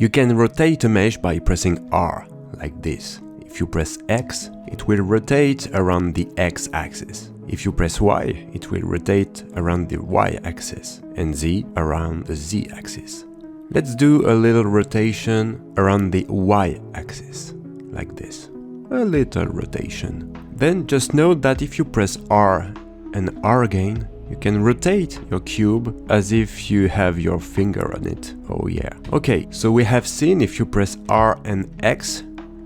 You can rotate a mesh by pressing R, like this. If you press X, it will rotate around the X-axis. If you press Y, it will rotate around the Y-axis, and Z around the Z-axis. Let's do a little rotation around the Y-axis, like this. A little rotation. Then just note that if you press R and R again, you can rotate your cube as if you have your finger on it. Oh yeah. Okay, so we have seen if you press R and X,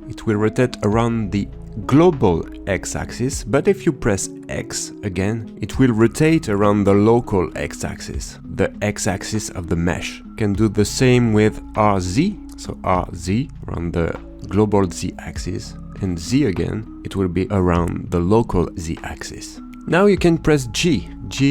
it will rotate around the global X-axis, but if you press X again, it will rotate around the local X-axis, the X-axis of the mesh. You can do the same with RZ, so RZ around the global Z-axis, and Z again, it will be around the local Z-axis. Now you can press G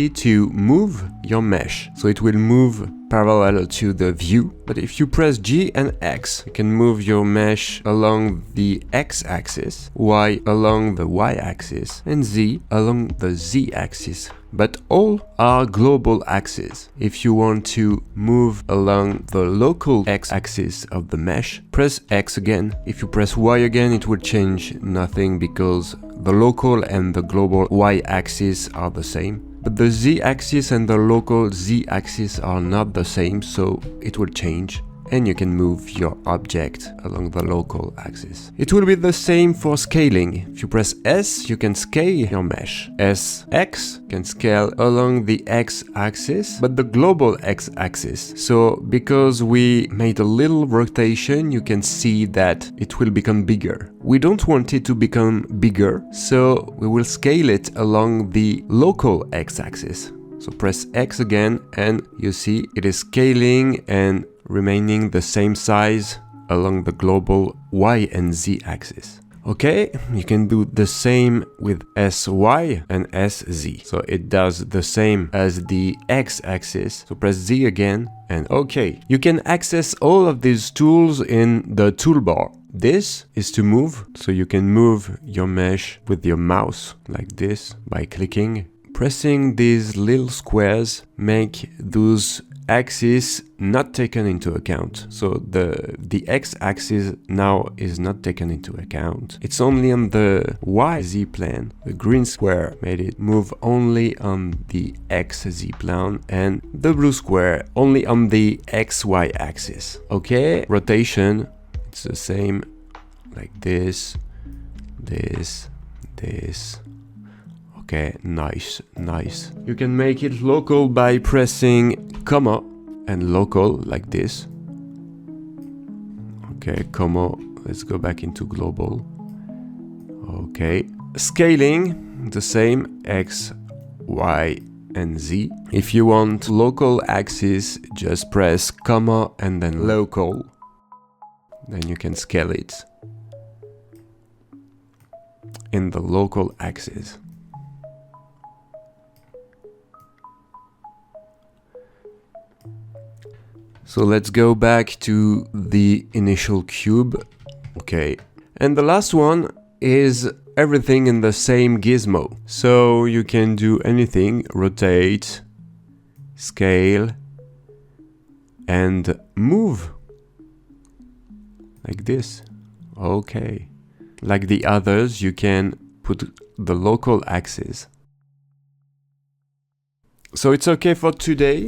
to move your mesh, so it will move parallel to the view. But if you press G and X, you can move your mesh along the X-axis, Y along the Y-axis, and Z along the Z-axis. But all are global axes. If you want to move along the local X-axis of the mesh, press X again. If you press Y again, it will change nothing because the local and the global Y-axis are the same. But the Z-axis and the local Z-axis are not the same, so it will change. And you can move your object along the local axis. It will be the same for scaling. If you press S, you can scale your mesh. SX can scale along the X-axis, but the global X-axis. So because we made a little rotation, you can see that it will become bigger. We don't want it to become bigger, so we will scale it along the local X-axis. So press X again, and you see it is scaling and remaining the same size along the global Y and Z axis. Okay, you can do the same with SY and SZ. So it does the same as the X axis. So press Z again, and okay. You can access all of these tools in the toolbar. This is to move, so you can move your mesh with your mouse like this by clicking. Pressing these little squares make those axis not taken into account. So the x-axis now is not taken into account. It's only on the YZ plane. The green square made it move only on the XZ plane, and the blue square only on the XY axis. Okay, rotation, it's the same, like this, this. Okay, nice. You can make it local by pressing comma and local like this. Okay, comma, let's go back into global. Okay, scaling, the same, X, Y, and Z. If you want local axis, just press comma and then local. Then you can scale it in the local axis. So let's go back to the initial cube. Okay. And the last one is everything in the same gizmo. So you can do anything, rotate, scale, and move. Like this. Okay. Like the others, you can put the local axis. So it's okay for today.